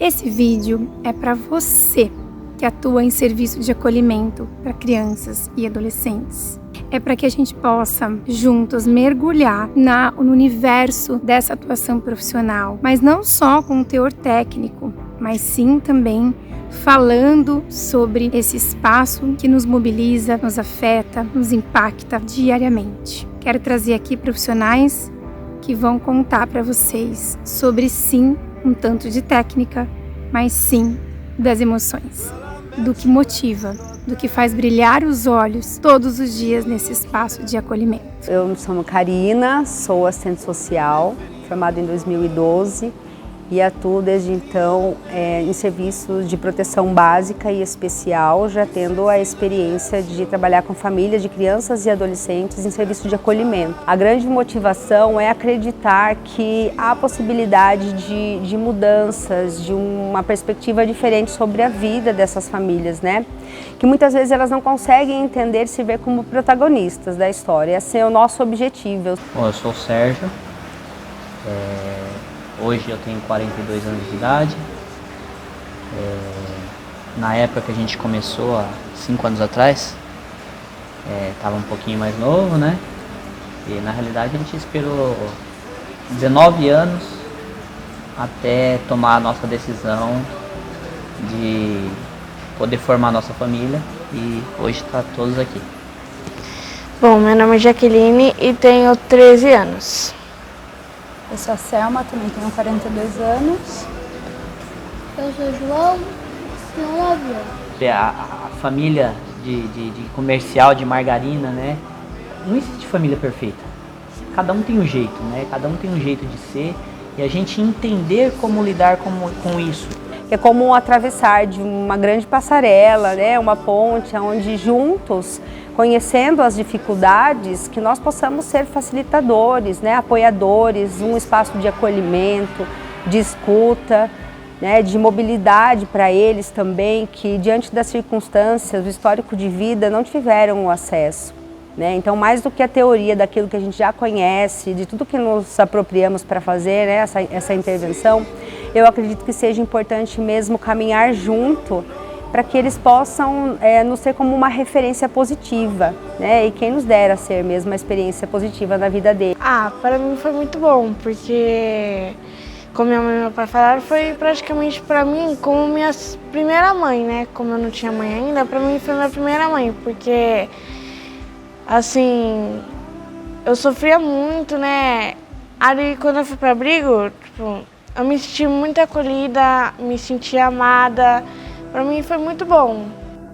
Esse vídeo é para você que atua em serviço de acolhimento para crianças e adolescentes. É para que a gente possa juntos mergulhar no universo dessa atuação profissional, mas não só com um teor técnico, mas sim também falando sobre esse espaço que nos mobiliza, nos afeta, nos impacta diariamente. Quero trazer aqui profissionais que vão contar para vocês sobre sim um tanto de técnica, mas sim das emoções, do que motiva, do que faz brilhar os olhos todos os dias nesse espaço de acolhimento. Eu me chamo Karina, sou assistente social, formada em 2012 e atuo desde então em serviços de proteção básica e especial, já tendo a experiência de trabalhar com famílias de crianças e adolescentes em serviço de acolhimento. A grande motivação é acreditar que há possibilidade de mudanças, de uma perspectiva diferente sobre a vida dessas famílias, né? Que muitas vezes elas não conseguem entender e se ver como protagonistas da história. Esse é o nosso objetivo. Bom, eu sou o Sérgio, hoje eu tenho 42 anos de idade. Na época que a gente começou, há 5 anos atrás, estava um pouquinho mais novo, né? E na realidade a gente esperou 19 anos até tomar a nossa decisão de poder formar a nossa família e hoje está todos aqui. Bom, meu nome é Jaqueline e tenho 13 anos. Eu sou a Selma, também tenho 42 anos. Eu sou o João, tenho 9 anos. A família de comercial de margarina, né? Não existe família perfeita. Cada um tem um jeito, né? Cada um tem um jeito de ser e a gente entender como lidar com isso. É como atravessar de uma grande passarela, né? Uma ponte onde juntos, conhecendo as dificuldades, que nós possamos ser facilitadores, né? Apoiadores, um espaço de acolhimento, de escuta, né? De mobilidade para eles também, que diante das circunstâncias, do histórico de vida, não tiveram o acesso. Né? Então, mais do que a teoria daquilo que a gente já conhece, de tudo que nos apropriamos para fazer, né? essa intervenção, eu acredito que seja importante mesmo caminhar junto para que eles possam nos ter como uma referência positiva, né? E quem nos dera ser mesmo uma experiência positiva na vida deles. Para mim foi muito bom, porque, como minha mãe e meu pai falaram, foi praticamente para mim como minha primeira mãe, né? Como eu não tinha mãe ainda, para mim foi minha primeira mãe, porque, assim, eu sofria muito, né? Ali, quando eu fui para abrigo, tipo, eu me senti muito acolhida, me senti amada. Para mim foi muito bom.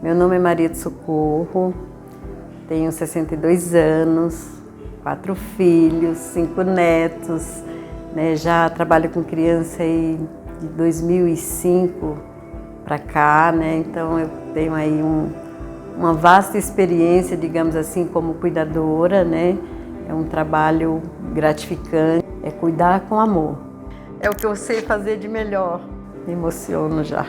Meu nome é Maria de Socorro, tenho 62 anos, 4 filhos, 5 netos, né? Já trabalho com criança aí de 2005 para cá, né? Então eu tenho aí uma vasta experiência, digamos assim, como cuidadora, né? É um trabalho gratificante, é cuidar com amor. É o que eu sei fazer de melhor. Me emociono já.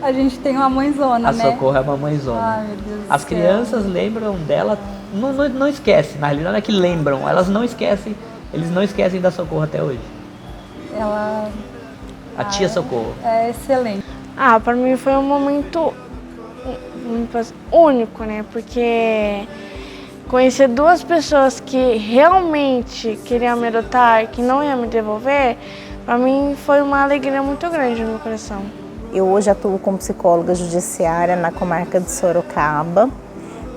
A gente tem uma mãezona, né? A Socorro é uma mãezona. Ai, meu Deus do As céu. crianças lembram dela, não esquecem, na realidade não é que lembram, elas não esquecem, eles não esquecem da Socorro até hoje. Ela... A tia Socorro. É excelente. Para mim foi um momento único, né? Porque conhecer 2 pessoas que realmente queriam me adotar, que não iam me devolver, para mim foi uma alegria muito grande no meu coração. Eu hoje atuo como psicóloga judiciária na comarca de Sorocaba.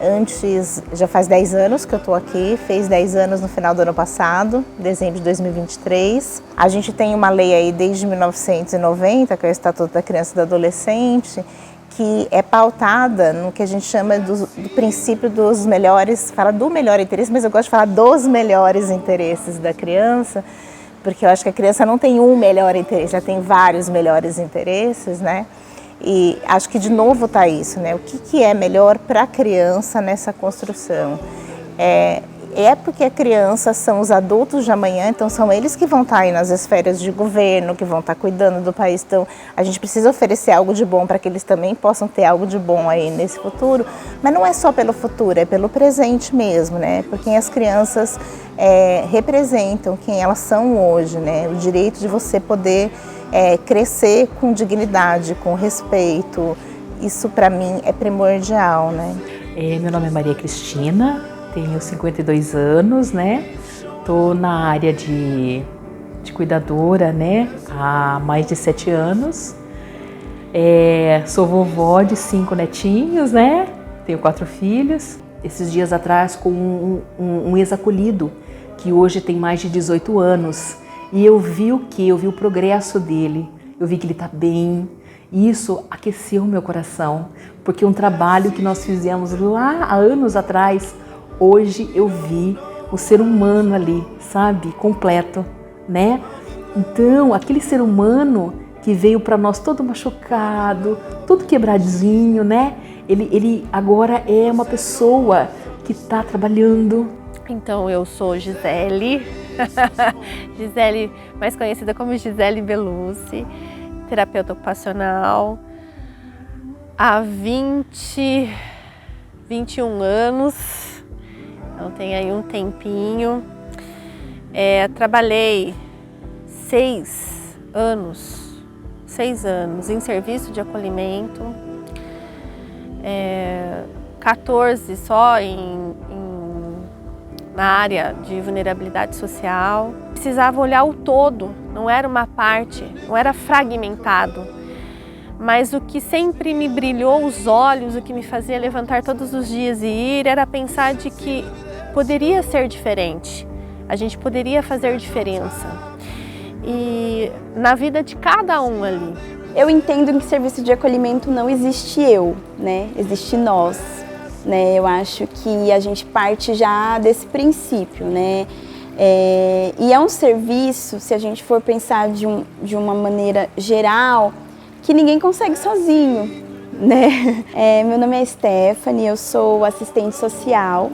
Antes, já faz 10 anos que eu estou aqui, fez 10 anos no final do ano passado, dezembro de 2023. A gente tem uma lei aí desde 1990, que é o Estatuto da Criança e do Adolescente, que é pautada no que a gente chama do princípio dos melhores, fala do melhor interesse, mas eu gosto de falar dos melhores interesses da criança, porque eu acho que a criança não tem um melhor interesse, ela tem vários melhores interesses, né? E acho que de novo está isso, né? O que é melhor para a criança nessa construção? É porque a criança são os adultos de amanhã, então são eles que vão estar aí nas esferas de governo, que vão estar cuidando do país. Então a gente precisa oferecer algo de bom para que eles também possam ter algo de bom aí nesse futuro. Mas não é só pelo futuro, é pelo presente mesmo, né? Por quem as crianças representam, quem elas são hoje, né? O direito de você poder crescer com dignidade, com respeito. Isso para mim é primordial, né? Meu nome é Maria Cristina, tenho 52 anos, né? Estou na área de cuidadora, né? Há mais de 7 anos. Sou vovó de 5 netinhos, né? Tenho 4 filhos. Esses dias atrás com um ex-acolhido, que hoje tem mais de 18 anos. E eu vi o quê? Eu vi o progresso dele. Eu vi que ele está bem. E isso aqueceu meu coração, porque um trabalho que nós fizemos lá há anos atrás, hoje eu vi o ser humano ali, sabe? Completo, né? Então, aquele ser humano que veio para nós todo machucado, todo quebradinho, né? Ele agora é uma pessoa que está trabalhando. Então, eu sou Gisele, Gisele, mais conhecida como Gisele Belucci, terapeuta ocupacional, há 21 anos, então tem aí um tempinho. Trabalhei 6 anos em serviço de acolhimento, 14 só na área de vulnerabilidade social. Precisava olhar o todo, não era uma parte, não era fragmentado. Mas o que sempre me brilhou os olhos, o que me fazia levantar todos os dias e ir, era pensar de que poderia ser diferente. A gente poderia fazer diferença. E na vida de cada um ali. Eu entendo que serviço de acolhimento não existe eu, né? Existe nós. Né? Eu acho que a gente parte já desse princípio, né? E é um serviço, se a gente for pensar de uma maneira geral, que ninguém consegue sozinho, né? Meu nome é Stephanie, eu sou assistente social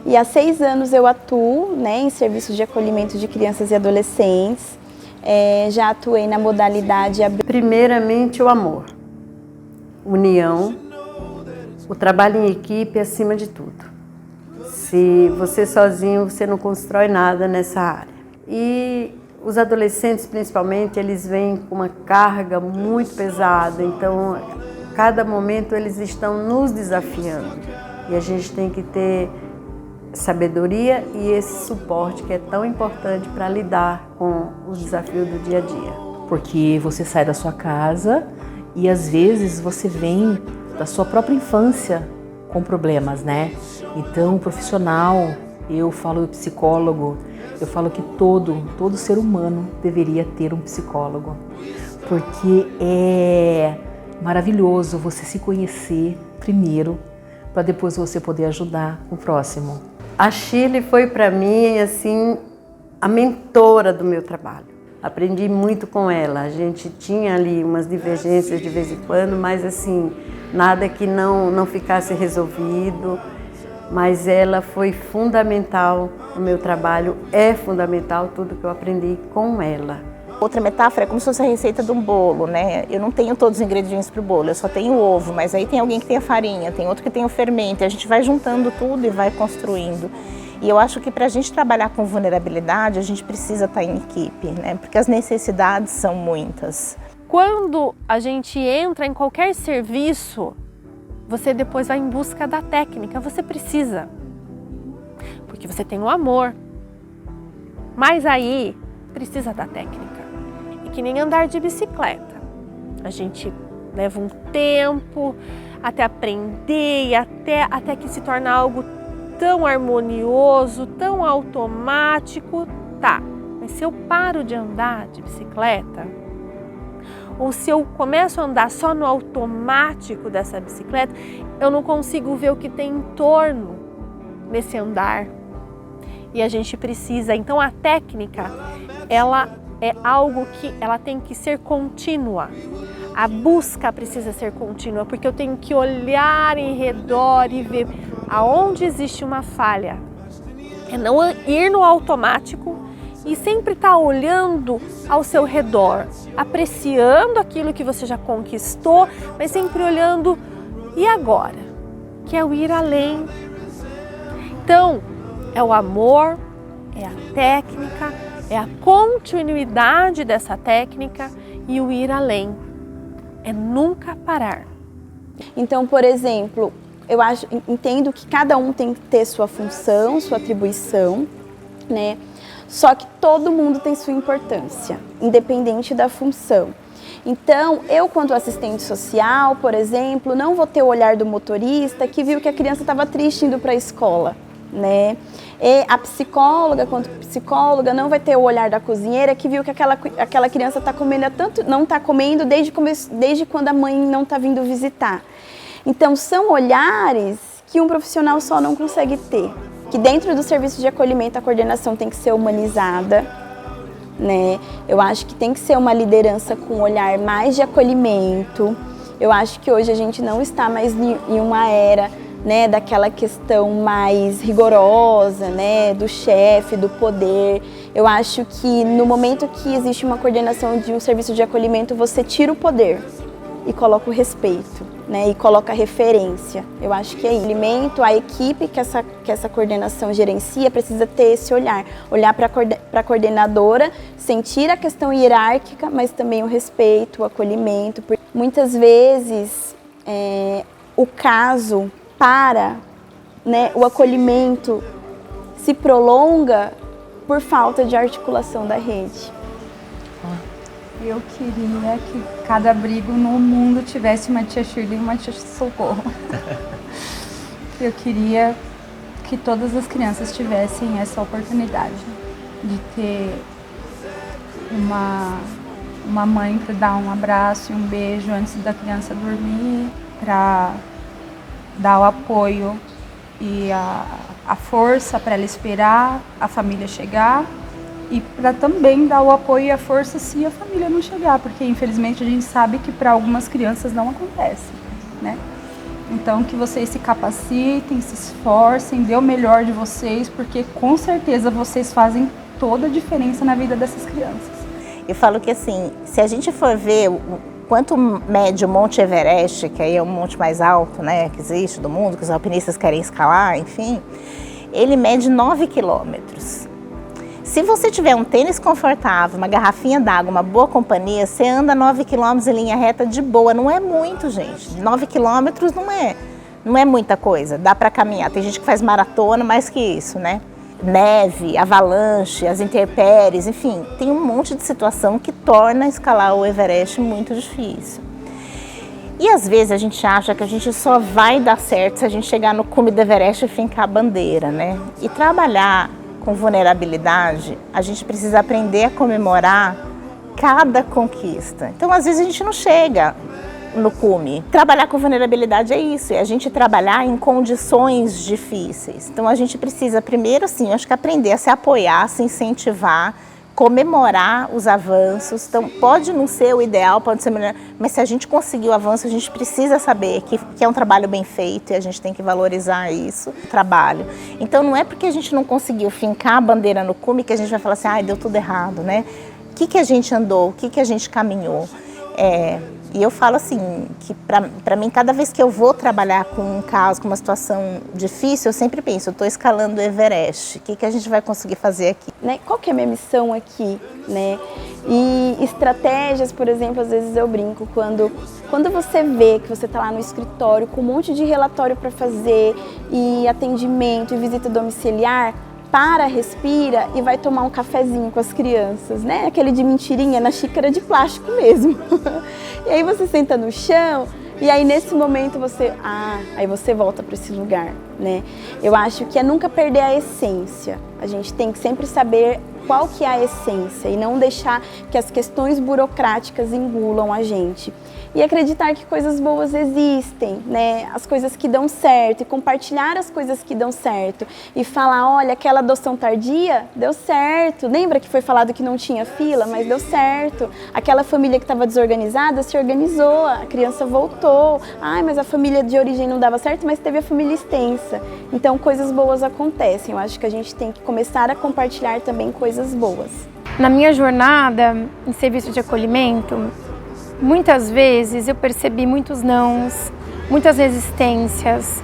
e há 6 anos eu atuo, né, em serviços de acolhimento de crianças e adolescentes. Já atuei na modalidade... Primeiramente, o amor, união, o trabalho em equipe acima de tudo. Se você sozinho, você não constrói nada nessa área. E os adolescentes, principalmente, eles vêm com uma carga muito pesada, então, cada momento eles estão nos desafiando. E a gente tem que ter sabedoria e esse suporte que é tão importante para lidar com os desafios do dia a dia. Porque você sai da sua casa e às vezes você vem da sua própria infância com problemas, né? Então, o profissional, eu falo psicólogo, eu falo que todo ser humano deveria ter um psicólogo, porque é maravilhoso você se conhecer primeiro, para depois você poder ajudar o próximo. A Shirley foi para mim, assim, a mentora do meu trabalho. Aprendi muito com ela. A gente tinha ali umas divergências de vez em quando, mas assim, nada que não ficasse resolvido. Mas ela foi fundamental no meu trabalho, é fundamental tudo que eu aprendi com ela. Outra metáfora é como se fosse a receita de um bolo, né? Eu não tenho todos os ingredientes para o bolo, eu só tenho o ovo, mas aí tem alguém que tem a farinha, tem outro que tem o fermento, e a gente vai juntando tudo e vai construindo. E eu acho que para a gente trabalhar com vulnerabilidade, a gente precisa estar em equipe, né? Porque as necessidades são muitas. Quando a gente entra em qualquer serviço, você depois vai em busca da técnica, você precisa. Porque você tem o amor, mas aí precisa da técnica. E que nem andar de bicicleta. A gente leva um tempo até aprender e até que se torna algo tão harmonioso, tão automático. Tá, mas se eu paro de andar de bicicleta, ou se eu começo a andar só no automático dessa bicicleta, eu não consigo ver o que tem em torno desse andar. E a gente precisa, então a técnica, ela é algo que ela tem que ser contínua. A busca precisa ser contínua, porque eu tenho que olhar em redor e ver aonde existe uma falha. É não ir no automático e sempre estar olhando ao seu redor, apreciando aquilo que você já conquistou, mas sempre olhando, e agora? Que é o ir além. Então, é o amor, é a técnica, é a continuidade dessa técnica e o ir além. É nunca parar. Então, por exemplo, entendo que cada um tem que ter sua função, sua atribuição, né? Só que todo mundo tem sua importância, independente da função. Então, eu, quanto assistente social, por exemplo, não vou ter o olhar do motorista que viu que a criança estava triste indo para a escola, né? E a psicóloga, quanto psicóloga, não vai ter o olhar da cozinheira que viu que aquela criança está comendo não está comendo desde quando a mãe não está vindo visitar. Então, são olhares que um profissional só não consegue ter. Que dentro do serviço de acolhimento a coordenação tem que ser humanizada, né? Eu acho que tem que ser uma liderança com um olhar mais de acolhimento. Eu acho que hoje a gente não está mais em uma era, né, daquela questão mais rigorosa, né, do chefe, do poder. Eu acho que no momento que existe uma coordenação de um serviço de acolhimento, você tira o poder e coloca o respeito, né, e coloca a referência. Eu acho que a equipe que essa coordenação gerencia precisa ter esse olhar para a coordenadora, sentir a questão hierárquica, mas também o respeito, o acolhimento. Porque muitas vezes o caso né, o acolhimento se prolonga por falta de articulação da rede. Eu queria que cada abrigo no mundo tivesse uma tia Shirley e uma tia Socorro. Eu queria que todas as crianças tivessem essa oportunidade de ter uma mãe para dar um abraço e um beijo antes da criança dormir, para dar o apoio e a força para ela esperar a família chegar, e para também dar o apoio e a força se a família não chegar, porque infelizmente a gente sabe que para algumas crianças não acontece, né? Então que vocês se capacitem, se esforcem, dê o melhor de vocês, porque com certeza vocês fazem toda a diferença na vida dessas crianças. Eu falo que assim, se a gente for ver quanto mede o Monte Everest, que aí é o monte mais alto, né, que existe do mundo, que os alpinistas querem escalar, enfim, ele mede 9 quilômetros. Se você tiver um tênis confortável, uma garrafinha d'água, uma boa companhia, você anda 9 quilômetros em linha reta de boa. Não é muito, gente. 9 quilômetros não é muita coisa. Dá para caminhar. Tem gente que faz maratona mais que isso, né? Neve, avalanche, as intempéries, enfim. Tem um monte de situação que torna escalar o Everest muito difícil. E às vezes a gente acha que a gente só vai dar certo se a gente chegar no cume do Everest e fincar a bandeira, né? E trabalhar com vulnerabilidade, a gente precisa aprender a comemorar cada conquista. Então, às vezes a gente não chega no cume. Trabalhar com vulnerabilidade é isso, é a gente trabalhar em condições difíceis. Então, a gente precisa primeiro, assim, acho que aprender a se apoiar, se incentivar, comemorar os avanços. Então, pode não ser o ideal, pode ser melhor, mas se a gente conseguir o avanço, a gente precisa saber que é um trabalho bem feito e a gente tem que valorizar isso, o trabalho. Então, não é porque a gente não conseguiu fincar a bandeira no cume que a gente vai falar assim, ai, deu tudo errado, né? O que a gente andou, o que a gente caminhou? E eu falo assim, que para mim, cada vez que eu vou trabalhar com um caso, com uma situação difícil, eu sempre penso, eu estou escalando o Everest, o que a gente vai conseguir fazer aqui? Né? Qual que é a minha missão aqui? Né? E estratégias, por exemplo, às vezes eu brinco, quando você vê que você está lá no escritório com um monte de relatório para fazer, e atendimento, e visita domiciliar, para, respira e vai tomar um cafezinho com as crianças, né? Aquele de mentirinha na xícara de plástico mesmo. E aí você senta no chão e aí nesse momento aí você volta para esse lugar, né? Eu acho que é nunca perder a essência. A gente tem que sempre saber qual que é a essência e não deixar que as questões burocráticas engulam a gente. E acreditar que coisas boas existem, né? As coisas que dão certo, e compartilhar as coisas que dão certo. E falar, olha, aquela adoção tardia deu certo. Lembra que foi falado que não tinha fila, mas deu certo. Aquela família que estava desorganizada se organizou, a criança voltou. Ai, mas a família de origem não dava certo, mas teve a família extensa. Então, coisas boas acontecem. Eu acho que a gente tem que começar a compartilhar também coisas boas. Na minha jornada em serviço de acolhimento, muitas vezes eu percebi muitos nãos, muitas resistências,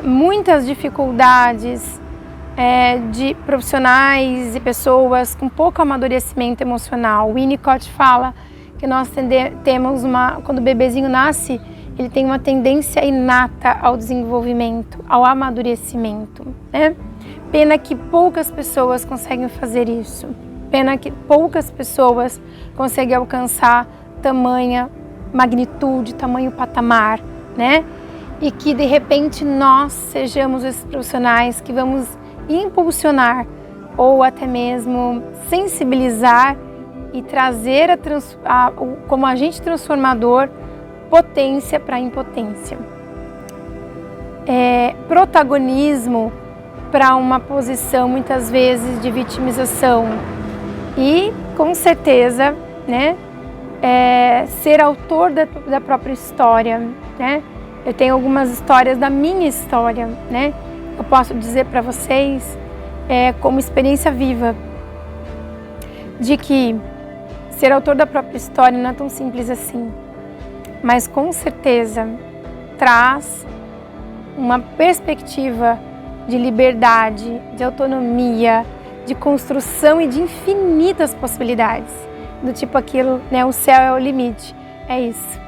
muitas dificuldades de profissionais e pessoas com pouco amadurecimento emocional. O Winnicott fala que nós temos quando o bebezinho nasce, ele tem uma tendência inata ao desenvolvimento, ao amadurecimento, né? Pena que poucas pessoas conseguem fazer isso. Pena que poucas pessoas conseguem alcançar tamanha magnitude, tamanho patamar, né? E que de repente nós sejamos esses profissionais que vamos impulsionar ou até mesmo sensibilizar e trazer como agente transformador potência para impotência. Protagonismo para uma posição muitas vezes de vitimização e com certeza, né, ser autor da própria história, né? Eu tenho algumas histórias da minha história, né? Eu posso dizer para vocês como experiência viva de que ser autor da própria história não é tão simples assim, mas com certeza traz uma perspectiva de liberdade, de autonomia, de construção e de infinitas possibilidades. Do tipo aquilo, né? O céu é o limite. É isso.